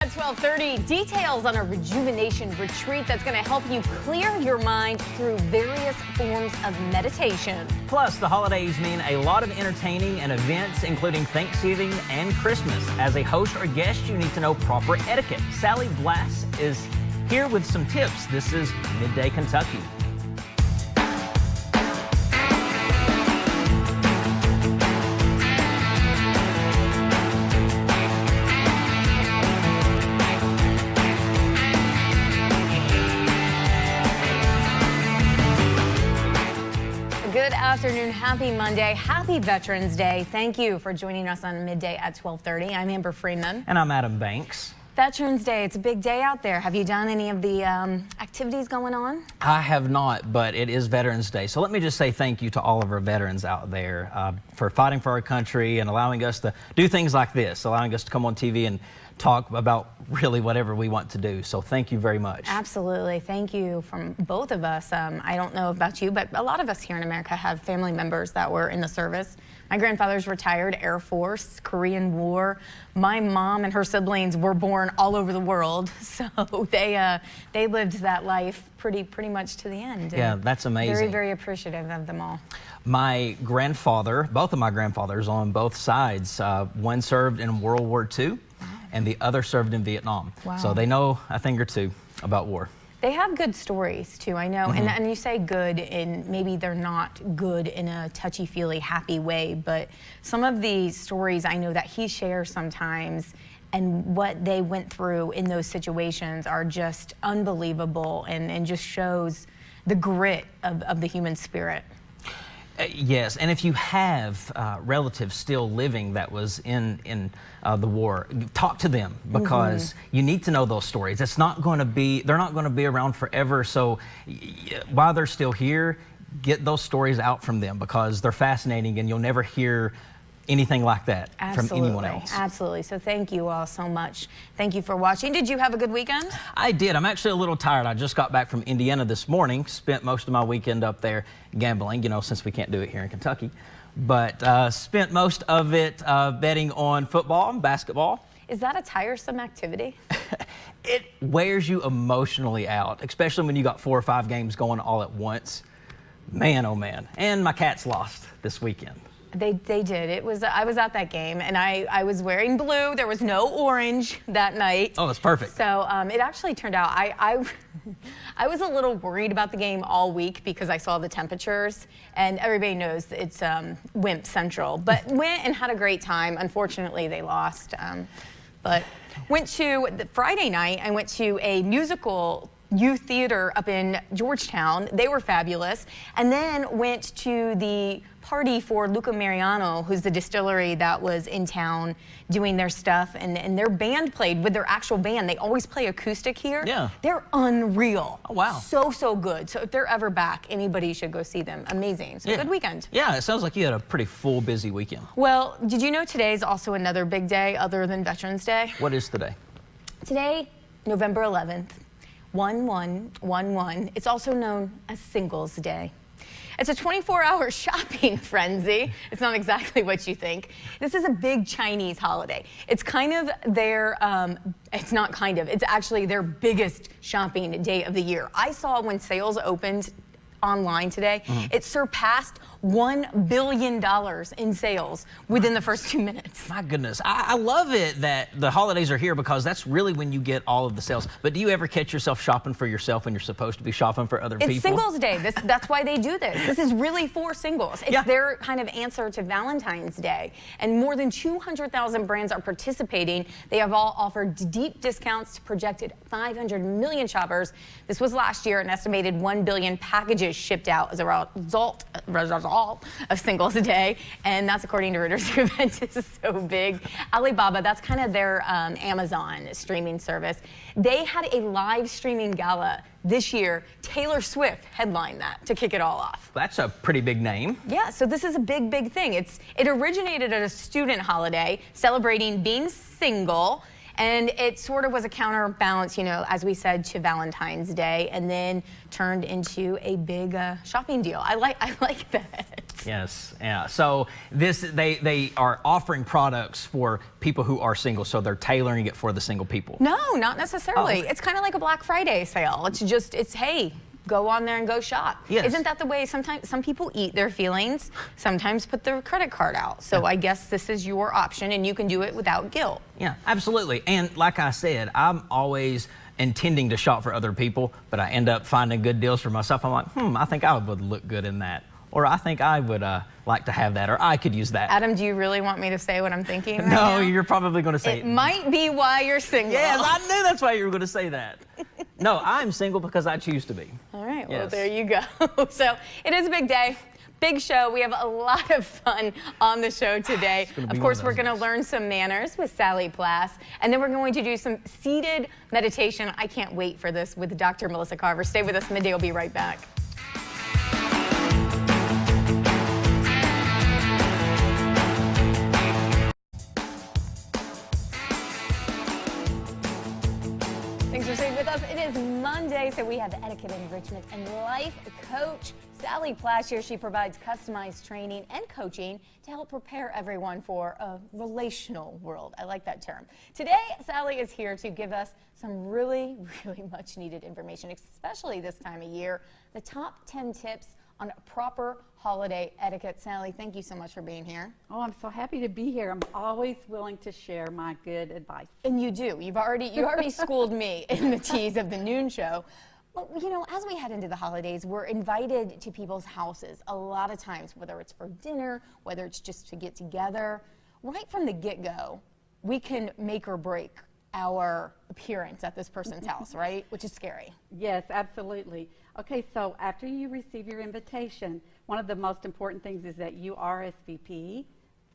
at 12:30. Details on a rejuvenation retreat that's going to help you clear your mind through various forms of meditation. Plus, the holidays mean a lot of entertaining and events, including Thanksgiving and Christmas. As a host or guest, you need to know proper etiquette. Sally Blass is here with some tips. This is Midday Kentucky. Good afternoon, happy Monday, happy Veterans Day. Thank you for joining us on Midday at 12:30. I'm Amber Freeman. And I'm Adam Banks. Veterans Day, it's a big day out there. Have you done any of the activities going on? I have not, but it is Veterans Day. So let me just say thank you to all of our veterans out there for fighting for our country and allowing us to do things like this, allowing us to come on TV and talk about really whatever we want to do. So thank you very much. Absolutely. Thank you from both of us. I don't know about you, but a lot of us here in America have family members that were in the service. My grandfather's retired, Air Force, Korean War. My mom and her siblings were born all over the world, so they lived that life pretty much to the end. Yeah, that's amazing. Very, very appreciative of them all. My grandfather, both of my grandfathers on both sides, one served in World War II and the other served in Vietnam. Wow. So they know a thing or two about war. They have good stories too, I know, and you say good, and maybe they're not good in a touchy-feely, happy way, but some of the stories I know that he shares sometimes and what they went through in those situations are just unbelievable and just shows the grit of the human spirit. Yes, and if you have relatives still living that was in the war, talk to them because you need to know those stories. It's not going to be, they're not going to be around forever. So while they're still here, get those stories out from them because they're fascinating and you'll never hear anything like that from anyone else. Absolutely. So thank you all so much. Thank you for watching. Did you have a good weekend? I did. I'm actually a little tired. I just got back from Indiana this morning. Spent most of my weekend up there gambling, you know, since we can't do it here in Kentucky. But spent most of it betting on football and basketball. Is that a tiresome activity? It wears you emotionally out, especially when you got 4 or 5 games going all at once. Man, oh man. And my Cats lost this weekend. They did. I was at that game, and I was wearing blue. There was no orange that night. Oh, that's perfect. So it actually turned out, I was a little worried about the game all week because I saw the temperatures, and everybody knows it's Wimp Central. But went and had a great time. Unfortunately, they lost. But went to, Friday night, I went to a musical youth theater up in Georgetown. They were fabulous. And then went to the party for Luca Mariano, who's the distillery that was in town doing their stuff, and their band played with their actual band. They always play acoustic here. Yeah. They're unreal. Oh, wow. So good. So if they're ever back, anybody should go see them. Amazing. So good weekend. Yeah, it sounds like you had a pretty full, busy weekend. Well, did you know today's also another big day other than Veterans Day? What is today? Today, November 11th, 1111. It's also known as Singles Day. It's a 24-hour shopping frenzy. It's not exactly what you think. This is a big Chinese holiday. It's kind of their, it's not kind of, it's actually their biggest shopping day of the year. I saw when sales opened online today, it surpassed $1 billion in sales within the first 2 minutes. My goodness. I love it that the holidays are here because that's really when you get all of the sales. But do you ever catch yourself shopping for yourself when you're supposed to be shopping for other people? It's Singles Day. That's why they do this. This is really for singles. It's their kind of answer to Valentine's Day. And more than 200,000 brands are participating. They have all offered deep discounts to projected 500 million shoppers. This was last year, an estimated 1 billion packages shipped out as a result of Singles Day, and that's according to Reuters. The event is so big. Alibaba, that's kind of their Amazon streaming service. They had a live streaming gala this year. Taylor Swift headlined that to kick it all off. That's a pretty big name. Yeah, so this is a big thing. It originated at a student holiday celebrating being single. And it sort of was a counterbalance, you know, as we said, to Valentine's Day, and then turned into a big shopping deal. I like that. Yes, yeah. So they are offering products for people who are single, so they're tailoring it for the single people. No, not necessarily. Oh, okay. It's kind of like a Black Friday sale. It's hey, go on there and go shop. Yes. Isn't that the way sometimes some people eat their feelings, sometimes put their credit card out? So I guess this is your option and you can do it without guilt. Yeah, absolutely. And like I said, I'm always intending to shop for other people, but I end up finding good deals for myself. I'm like, I think I would look good in that. Or I think I would like to have that, or I could use that. Adam, do you really want me to say what I'm thinking right No, now? you're probably going to say it might be why you're single. Yes, I knew that's why you were going to say that. No, I'm single because I choose to be. All right, well, Yes. there you go. So it is a big day. Big show. We have a lot of fun on the show today. Of course, we're going to learn some manners with Sally Plass, and then we're going to do some seated meditation. I can't wait for this with Dr. Melissa Carver. Stay with us. Midday will be right back. Thanks for staying with us. It is Monday, so we have etiquette enrichment and life coach Sally Plass here. She provides customized training and coaching to help prepare everyone for a relational world. I like that term. Today, Sally is here to give us some really much needed information, especially this time of year. The top 10 tips on proper holiday etiquette. Sally, thank you so much for being here. Oh, I'm so happy to be here. I'm always willing to share my good advice. And you do. You already schooled me in the tease of the noon show. But, you know, as we head into the holidays, we're invited to people's houses a lot of times, whether it's for dinner, whether it's just to get together. Right from the get-go, we can make or break our appearance at this person's house, right? Which is scary. Yes, absolutely. Okay, so after you receive your invitation, one of the most important things is that you RSVP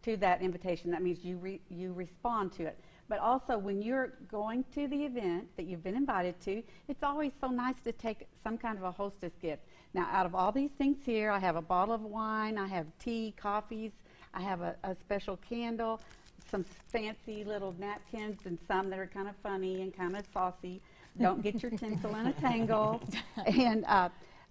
to that invitation. That means you respond to it. But also, when you're going to the event that you've been invited to, it's always so nice to take some kind of a hostess gift. Now, out of all these things here, I have a bottle of wine, I have tea, coffees, I have a special candle, some fancy little napkins, and some that are kind of funny and kind of saucy. Don't get your tinsel in a tangle. And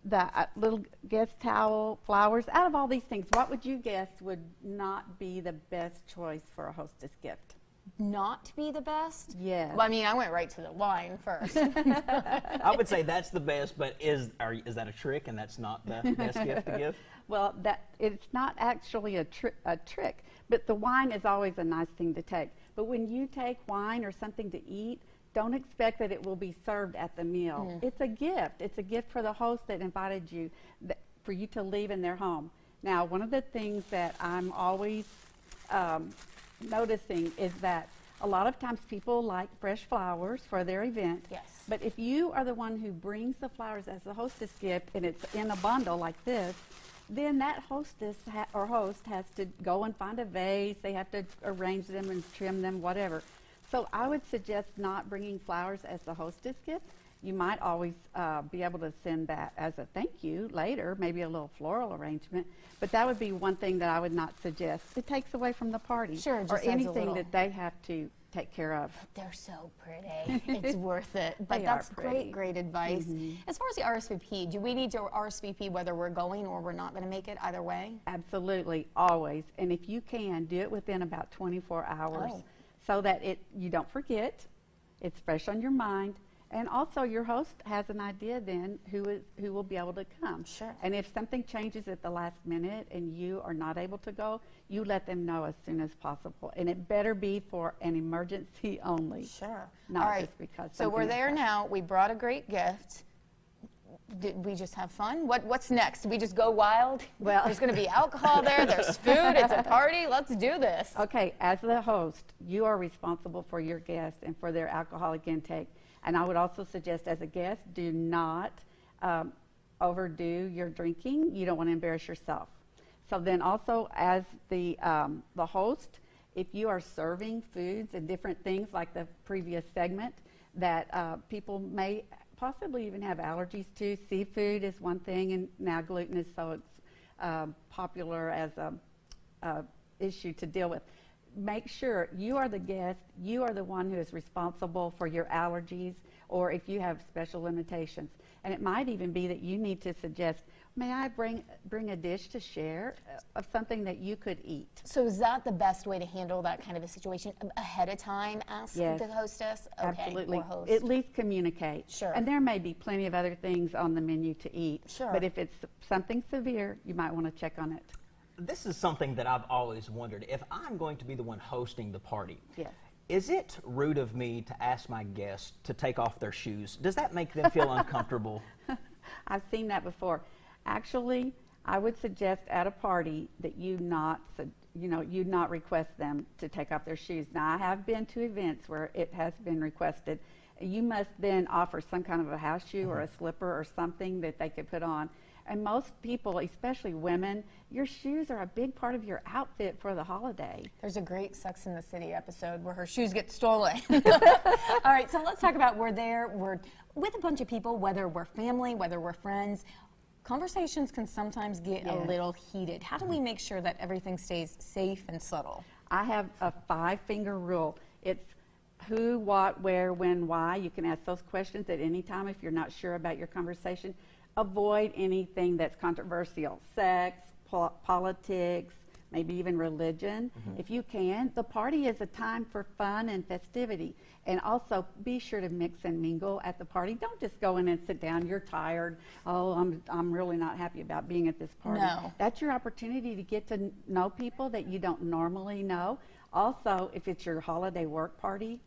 the little guest towel, flowers. Out of all these things, what would you guess would not be the best choice for a hostess gift? Not be the best? Yes. Well, I mean, I went right to the wine first. I would say that's the best, but is that a trick and that's not the best gift to give? Well, it's not actually a trick, but the wine is always a nice thing to take. But when you take wine or something to eat, don't expect that it will be served at the meal. It's a gift. It's a gift for the host that invited you, for you to leave in their home. Now, one of the things that I'm always noticing is that a lot of times people like fresh flowers for their event. Yes. But if you are the one who brings the flowers as the hostess gift and it's in a bundle like this, then that hostess or host has to go and find a vase. They have to arrange them and trim them, whatever. So I would suggest not bringing flowers as the hostess gift. You might always be able to send that as a thank you later, maybe a little floral arrangement. But that would be one thing that I would not suggest. It takes away from the party. Sure, it just or adds a anything little. that they have to take care of. They're so pretty. It's worth it. But They are that's pretty. great advice. As far as the RSVP, do we need to RSVP whether we're going or we're not going to make it either way? Absolutely, always. And if you can, do it within about 24 hours so that you don't forget, it's fresh on your mind, and also your host has an idea then who will be able to come. Sure. And if something changes at the last minute and you are not able to go, you let them know as soon as possible. And it better be for an emergency only. Sure. Not All right. just because So we're something there has now. We brought a great gift. Did we just have fun? What's next? Do we just go wild? Well- there's going to be alcohol there. There's food. It's a party. Let's do this. Okay, as the host, you are responsible for your guests and for their alcoholic intake. And I would also suggest as a guest, do not overdo your drinking. You don't want to embarrass yourself. So then also as the host, if you are serving foods and different things like the previous segment that people may possibly even have allergies to. Seafood is one thing, and now gluten is so popular as a issue to deal with. Make sure you are the guest, you are the one who is responsible for your allergies or if you have special limitations. And it might even be that you need to suggest May I bring a dish to share of something that you could eat? So is that the best way to handle that kind of a situation? Ahead of time, ask Yes. the hostess? Okay, Absolutely. or host. At least communicate. Sure. And there may be plenty of other things on the menu to eat. Sure. But if it's something severe, you might want to check on it. This is something that I've always wondered. If I'm going to be the one hosting the party, Yes. is it rude of me to ask my guests to take off their shoes? Does that make them feel uncomfortable? I've seen that before. Actually, I would suggest at a party that you not request them to take off their shoes. Now, I have been to events where it has been requested. You must then offer some kind of a house shoe or a slipper or something that they could put on. And most people, especially women, your shoes are a big part of your outfit for the holiday. There's a great Sex in the City episode where her shoes get stolen. All right, so let's talk about we're with a bunch of people, whether we're family, whether we're friends. Conversations can sometimes get a little heated. How do we make sure that everything stays safe and subtle? I have a 5-finger rule. It's who, what, where, when, why. You can ask those questions at any time if you're not sure about your conversation. Avoid anything that's controversial. Sex, politics, maybe even religion. If you can. The party is a time for fun and festivity. And also be sure to mix and mingle at the party. Don't just go in and sit down. You're tired. Oh, I'm really not happy about being at this party. No. That's your opportunity to get to know people that you don't normally know. Also, if it's your holiday work party,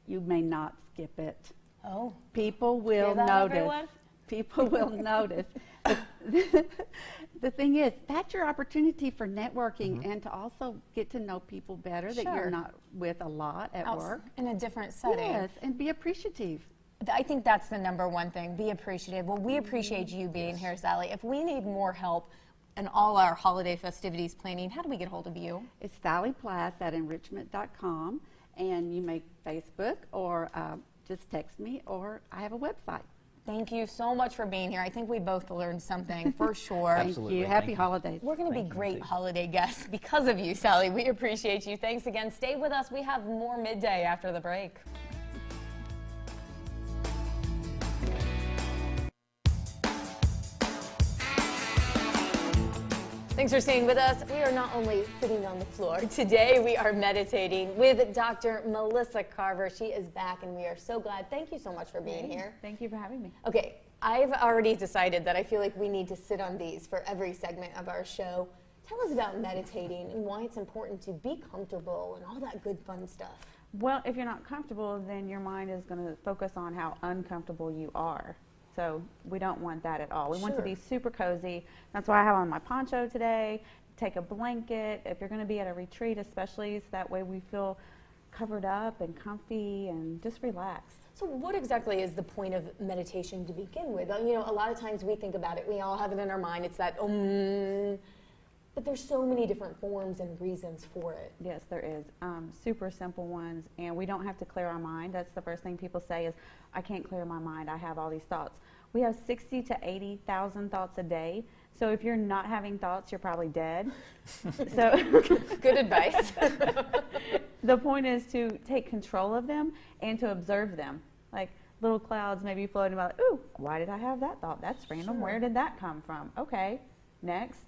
you may not skip it. Oh. People will Hear that, notice. everyone? People will notice. The thing is, that's your opportunity for networking and to also get to know people better that Sure. you're not with a lot at work. In a different setting. Yes, and be appreciative. I think that's the number one thing. Be appreciative. Well, we appreciate you being here, Sally. If we need more help in all our holiday festivities planning, how do we get hold of you? It's Sally Plath at enrichment.com, and you make Facebook or just text me, or I have a website. Thank you so much for being here. I think we both learned something for sure. Absolutely. Thank you. Happy holidays. We're going to be Thank you, great too. holiday guests because of you, Sally. We appreciate you. Thanks again. Stay with us. We have more Midday after the break. Thanks for staying with us. We are not only sitting on the floor. Today we are meditating with Dr. Melissa Carver. She is back and we are so glad. Thank you so much for being here. Thank you for having me. Okay, I've already decided that I feel like we need to sit on these for every segment of our show. Tell us about meditating and why it's important to be comfortable and all that good fun stuff. Well, if you're not comfortable, then your mind is going to focus on how uncomfortable you are. So we don't want that at all. We want to be super cozy. That's why I have on my poncho today. Take a blanket. If you're going to be at a retreat, especially, so that way we feel covered up and comfy and just relaxed. So what exactly is the point of meditation to begin with? You know, a lot of times we think about it. We all have it in our mind. It's that, but there's so many different forms and reasons for it. Yes, there is. Super simple ones, and we don't have to clear our mind. That's the first thing people say is, I can't clear my mind. I have all these thoughts. We have 60 to 80,000 thoughts a day. So if you're not having thoughts, you're probably dead. So Good advice. the point is to take control of them and to observe them. Like little clouds maybe floating about, ooh, why did I have that thought? That's random. Sure. Where did that come from? Okay, next.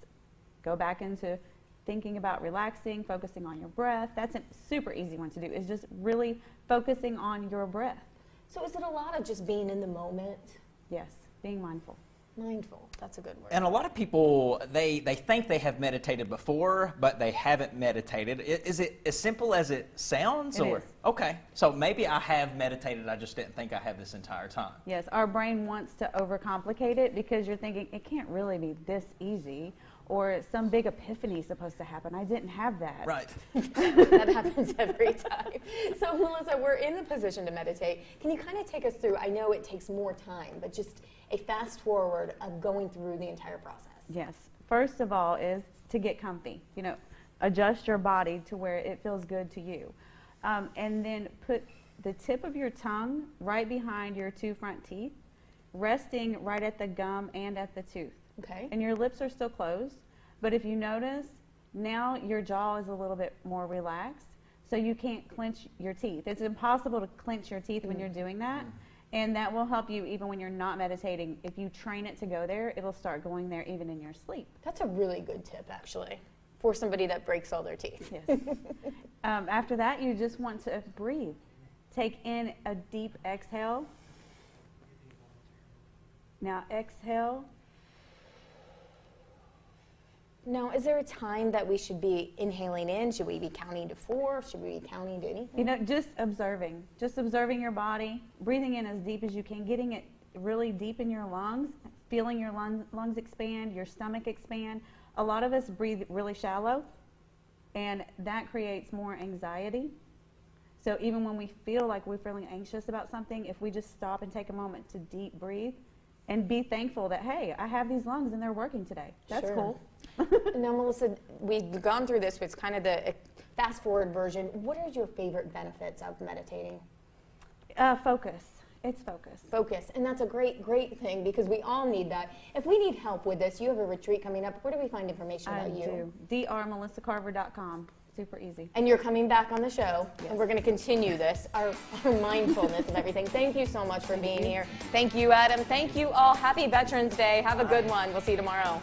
Go back into thinking about relaxing, focusing on your breath. That's a super easy one to do, is just really focusing on your breath. So is it a lot of just being in the moment? Yes, being mindful. Mindful, that's a good word. And a lot of people, they think they have meditated before, but they haven't meditated. Is it as simple as it sounds? It is. Okay, so maybe I have meditated, I just didn't think I had this entire time. Yes, our brain wants to overcomplicate it because you're thinking it can't really be this easy, or some big epiphany is supposed to happen. I didn't have that. Right. That happens every time. So Melissa, we're in the position to meditate. Can you kind of take us through, I know it takes more time, but just a fast forward of going through the entire process? Yes. First of all is to get comfy. You know, adjust your body to where it feels good to you. And then put the tip of your tongue right behind your 2 front teeth, resting right at the gum and at the tooth. Okay. And your lips are still closed, but if you notice, now your jaw is a little bit more relaxed, so you can't clench your teeth. It's impossible to clench your teeth when you're doing that. And that will help you even when you're not meditating. If you train it to go there, it'll start going there even in your sleep. That's a really good tip, actually, for somebody that breaks all their teeth. Yes. After that, you just want to breathe. Take in a deep exhale. Now exhale. Now, is there a time that we should be inhaling in? Should we be counting to 4? Should we be counting to anything? You know, just observing your body, breathing in as deep as you can, getting it really deep in your lungs, feeling your lungs expand, your stomach expand. A lot of us breathe really shallow, and that creates more anxiety. So even when we feel like we're feeling anxious about something, if we just stop and take a moment to deep breathe and be thankful that, hey, I have these lungs and they're working today. That's Sure. cool. Now, Melissa, we've gone through this, but it's kind of the fast forward version. What are your favorite benefits of meditating? Focus. It's focus. Focus. And that's a great thing because we all need that. If we need help with this, you have a retreat coming up. Where do we find information about you? do. drmelissacarver.com. Super easy. And you're coming back on the show, Yes. and we're going to continue this, our mindfulness of everything. Thank you so much for being here. Thank you, Adam. Thank you all. Happy Veterans Day. Have a good one. We'll see you tomorrow.